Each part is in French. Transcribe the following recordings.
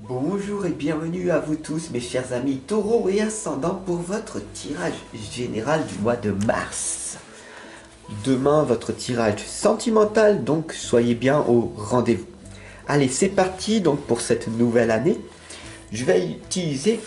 Bonjour et bienvenue à vous tous mes chers amis taureaux et ascendants pour votre tirage général du mois de mars. Demain votre tirage sentimental, donc soyez bien au rendez-vous. Allez, c'est parti donc pour cette nouvelle année. Je vais utiliser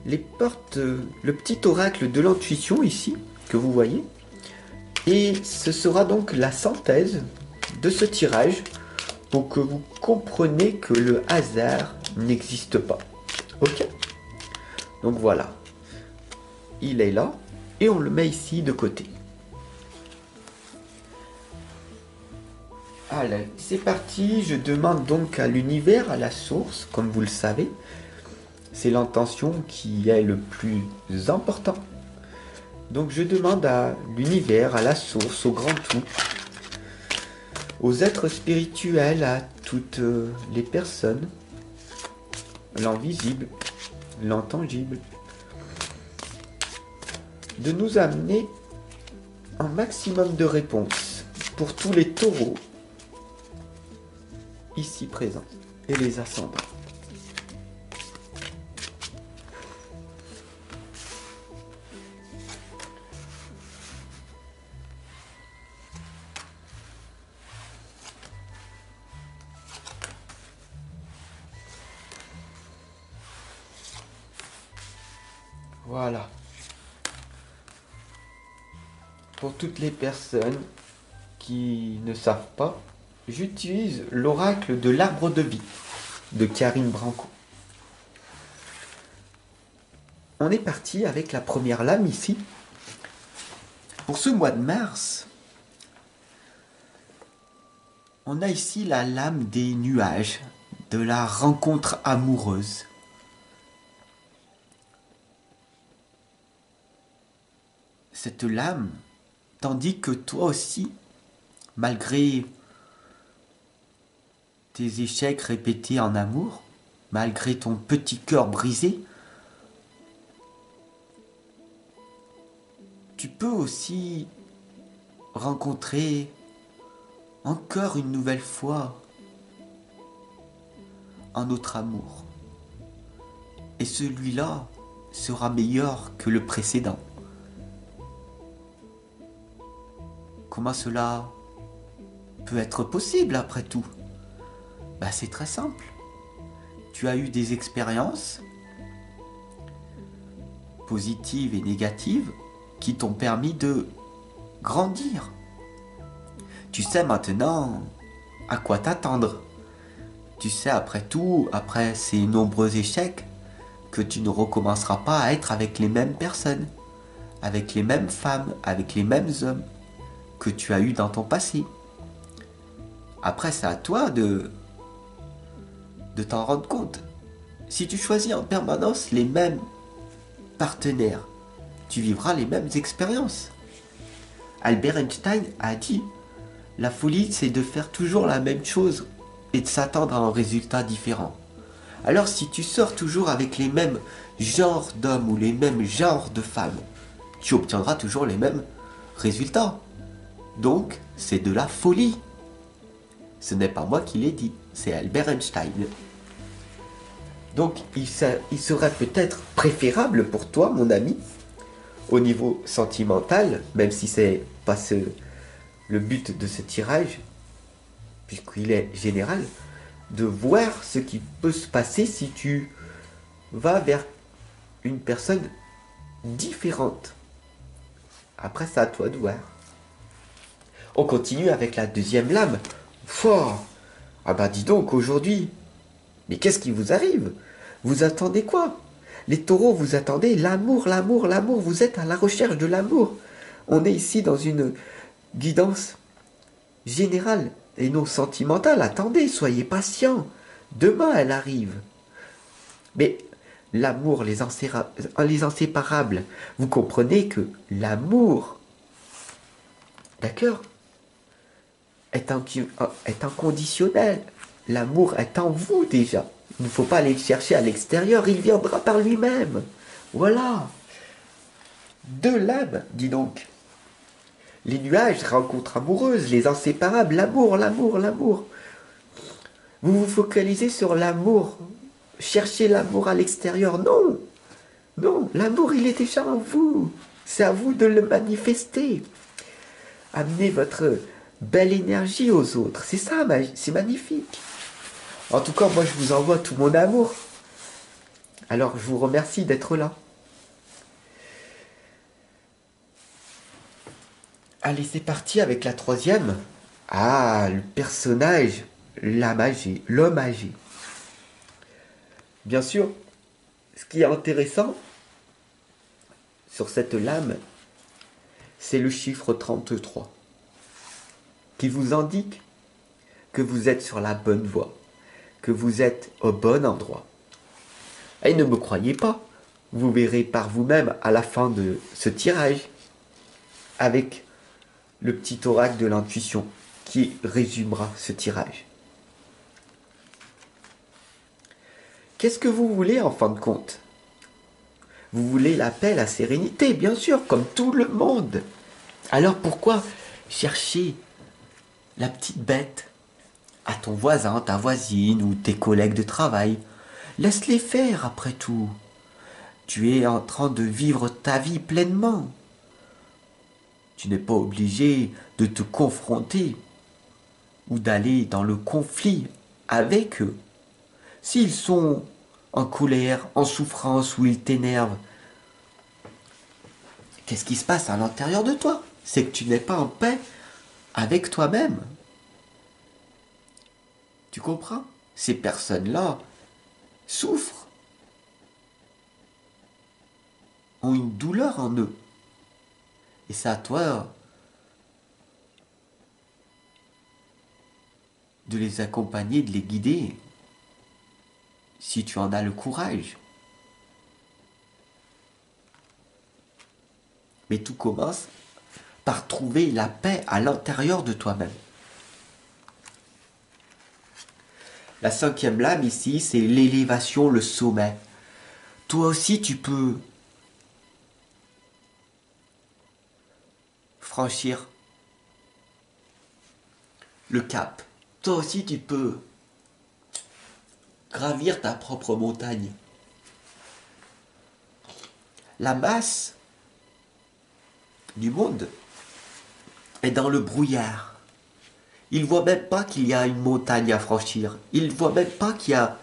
le petit oracle de l'intuition ici que vous voyez. Et ce sera donc la synthèse de ce tirage pour que vous compreniez que le hasard n'existe pas. Ok? Donc voilà. Il est là et on le met ici de côté. Allez, c'est parti. Je demande donc à l'univers, à la source, comme vous le savez. C'est l'intention qui est le plus important. Donc je demande à l'univers, à la source, au grand tout, aux êtres spirituels, à toutes les personnes, l'invisible, l'intangible, de nous amener un maximum de réponses pour tous les taureaux ici présents et les ascendants. Voilà. Pour toutes les personnes qui ne savent pas, j'utilise l'oracle de l'arbre de vie de Karine Branco. On est parti avec la première lame ici. Pour ce mois de mars, on a ici la lame des nuages, de la rencontre amoureuse. Cette lame, tandis que toi aussi, malgré tes échecs répétés en amour, malgré ton petit cœur brisé, tu peux aussi rencontrer encore une nouvelle fois un autre amour. Et celui-là sera meilleur que le précédent. Comment cela peut être possible après tout? C'est très simple. Tu as eu des expériences positives et négatives qui t'ont permis de grandir. Tu sais maintenant à quoi t'attendre. Tu sais après tout, après ces nombreux échecs, que tu ne recommenceras pas à être avec les mêmes personnes, avec les mêmes femmes, avec les mêmes hommes que tu as eu dans ton passé. Après, c'est à toi de t'en rendre compte. Si tu choisis en permanence les mêmes partenaires, tu vivras les mêmes expériences. Albert Einstein a dit, la folie c'est de faire toujours la même chose et de s'attendre à un résultat différent. Alors si tu sors toujours avec les mêmes genres d'hommes ou les mêmes genres de femmes, tu obtiendras toujours les mêmes résultats. Donc c'est de la folie. Ce n'est pas moi qui l'ai dit, c'est Albert Einstein. Donc il serait peut-être préférable pour toi, mon ami, au niveau sentimental, même si c'est pas le but de ce tirage, puisqu'il est général, de voir ce qui peut se passer si tu vas vers une personne différente. Après, c'est à toi de voir. On continue avec la deuxième lame. Fort. Ah dis donc, aujourd'hui. Mais qu'est-ce qui vous arrive? Vous attendez quoi? Les taureaux, vous attendez l'amour, l'amour, l'amour. Vous êtes à la recherche de l'amour. On est ici dans une guidance générale et non sentimentale. Attendez, soyez patient. Demain, elle arrive. Mais l'amour, les inséparables, vous comprenez que l'amour, d'accord, est inconditionnel. L'amour est en vous déjà. Il ne faut pas aller le chercher à l'extérieur, il viendra par lui-même. Voilà. Deux lames, dis donc. Les nuages, rencontres amoureuses, les inséparables, l'amour, l'amour, l'amour. Vous vous focalisez sur l'amour. Cherchez l'amour à l'extérieur. Non, non, l'amour, il est déjà en vous. C'est à vous de le manifester. Amenez votre belle énergie aux autres. C'est ça, c'est magnifique. En tout cas, moi, je vous envoie tout mon amour. Alors, je vous remercie d'être là. Allez, c'est parti avec la troisième. Ah, le personnage, l'âme âgée, l'homme âgé. Bien sûr, ce qui est intéressant sur cette lame, c'est le chiffre 33, qui vous indique que vous êtes sur la bonne voie, que vous êtes au bon endroit. Et ne me croyez pas, vous verrez par vous-même à la fin de ce tirage, avec le petit oracle de l'intuition qui résumera ce tirage. Qu'est-ce que vous voulez en fin de compte? Vous voulez la paix, la sérénité, bien sûr, comme tout le monde. Alors pourquoi chercher la petite bête à ton voisin, ta voisine ou tes collègues de travail? Laisse-les faire après tout. Tu es en train de vivre ta vie pleinement. Tu n'es pas obligé de te confronter ou d'aller dans le conflit avec eux. S'ils sont en colère, en souffrance ou ils t'énervent, qu'est-ce qui se passe à l'intérieur de toi? C'est que tu n'es pas en paix avec toi-même. Tu comprends? Ces personnes-là souffrent, ont une douleur en eux. Et c'est à toi de les accompagner, de les guider, si tu en as le courage. Mais tout commence par trouver la paix à l'intérieur de toi-même. La cinquième lame ici, c'est l'élévation, le sommet. Toi aussi, tu peux franchir le cap. Toi aussi, tu peux gravir ta propre montagne. La masse du monde est dans le brouillard. Il ne voit même pas qu'il y a une montagne à franchir. Il ne voit même pas qu'il y a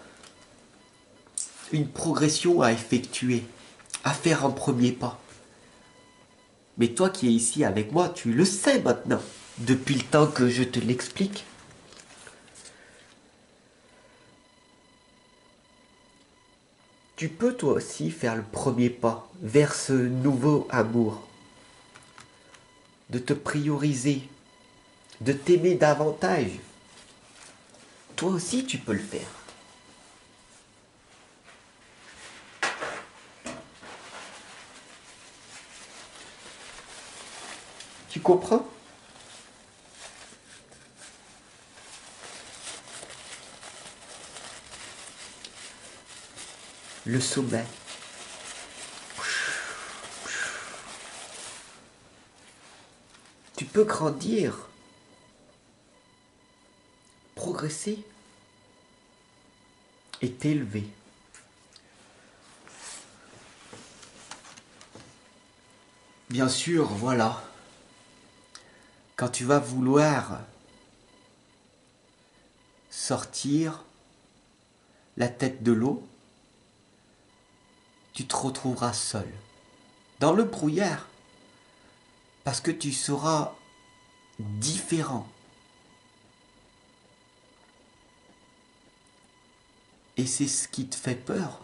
une progression à effectuer, à faire un premier pas. Mais toi qui es ici avec moi, tu le sais maintenant, depuis le temps que je te l'explique. Tu peux toi aussi faire le premier pas vers ce nouveau amour, de te prioriser, de t'aimer davantage. Toi aussi tu peux le faire. Tu comprends? Le sommet. Tu peux grandir, progresser et t'élever. Bien sûr, voilà. Quand tu vas vouloir sortir la tête de l'eau, tu te retrouveras seul, dans le brouillard, parce que tu seras différent. Et c'est ce qui te fait peur.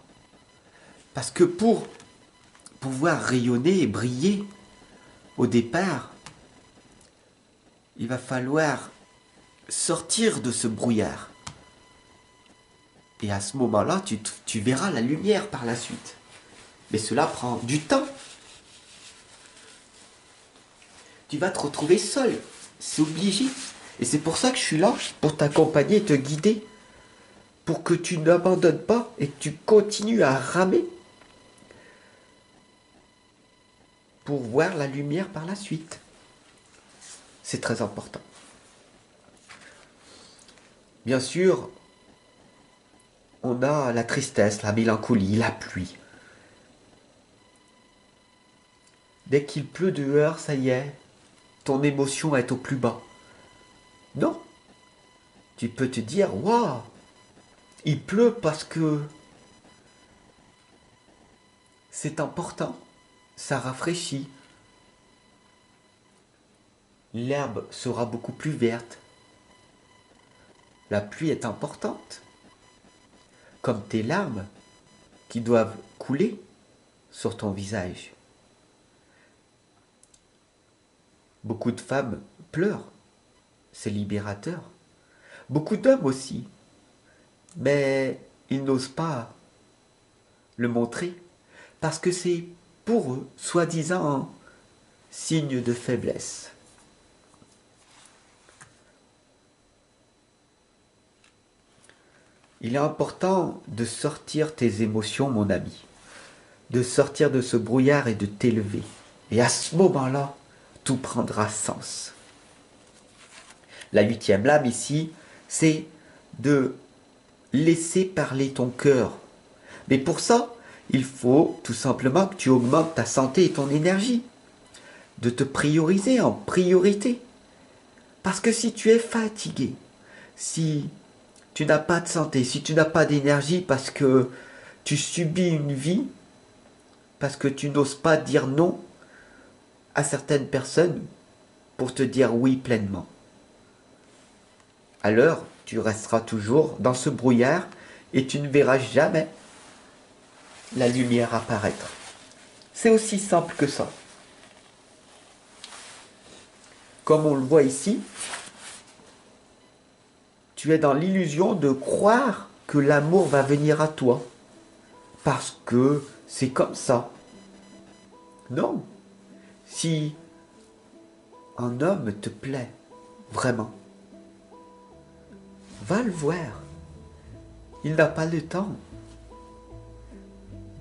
Parce que pour pouvoir rayonner et briller, au départ, il va falloir sortir de ce brouillard. Et à ce moment-là, tu verras la lumière par la suite. Mais cela prend du temps. Tu vas te retrouver seul. C'est obligé. Et c'est pour ça que je suis là, pour t'accompagner et te guider. Pour que tu n'abandonnes pas et que tu continues à ramer. Pour voir la lumière par la suite. C'est très important. Bien sûr, on a la tristesse, la mélancolie, la pluie. Dès qu'il pleut dehors, ça y est, ton émotion est au plus bas. Non, tu peux te dire, waouh, il pleut parce que c'est important, ça rafraîchit. L'herbe sera beaucoup plus verte. La pluie est importante, comme tes larmes qui doivent couler sur ton visage. Beaucoup de femmes pleurent, c'est libérateur. Beaucoup d'hommes aussi, mais ils n'osent pas le montrer parce que c'est pour eux, soi-disant, un signe de faiblesse. Il est important de sortir tes émotions, mon ami, de sortir de ce brouillard et de t'élever. Et à ce moment-là, tout prendra sens. La 8e lame ici, c'est de laisser parler ton cœur. Mais pour ça, il faut tout simplement que tu augmentes ta santé et ton énergie. De te prioriser en priorité. Parce que si tu es fatigué, si tu n'as pas de santé, si tu n'as pas d'énergie parce que tu subis une vie, parce que tu n'oses pas dire non à certaines personnes pour te dire oui pleinement, alors tu resteras toujours dans ce brouillard et tu ne verras jamais la lumière apparaître. C'est aussi simple que ça. Comme on le voit ici, tu es dans l'illusion de croire que l'amour va venir à toi. Parce que c'est comme ça. Non. Si un homme te plaît vraiment, va le voir. Il n'a pas le temps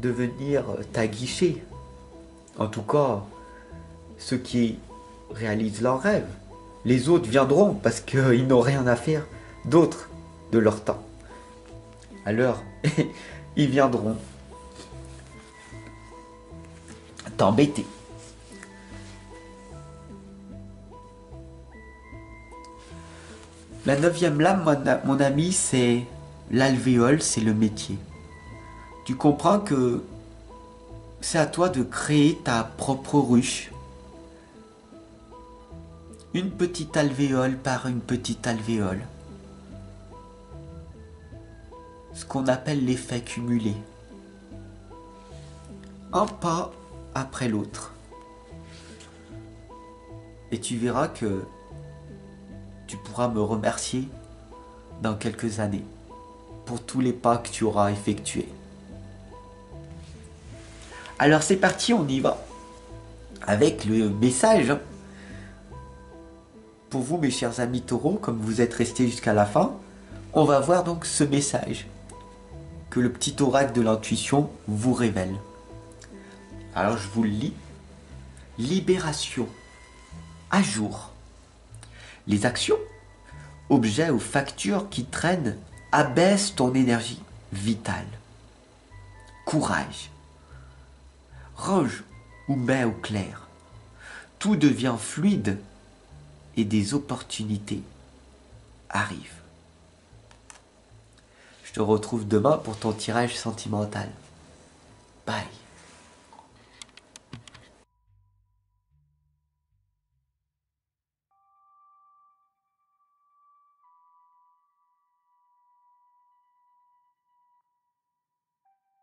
de venir t'aguicher. En tout cas, ceux qui réalisent leurs rêves. Les autres viendront parce qu'ils n'ont rien à faire d'autre de leur temps. Alors, ils viendront t'embêter. La 9e lame, mon ami, c'est l'alvéole, c'est le métier. Tu comprends que c'est à toi de créer ta propre ruche. Une petite alvéole par une petite alvéole. Ce qu'on appelle l'effet cumulé. Un pas après l'autre. Et tu verras que tu pourras me remercier dans quelques années pour tous les pas que tu auras effectués. Alors c'est parti, on y va avec le message. Pour vous, mes chers amis taureaux, comme vous êtes restés jusqu'à la fin, on va voir donc ce message que le petit oracle de l'intuition vous révèle. Alors je vous le lis. Libération. À jour. Les actions, objets ou factures qui traînent abaissent ton énergie vitale. Courage. Range ou mets au clair. Tout devient fluide et des opportunités arrivent. Je te retrouve demain pour ton tirage sentimental. Bye.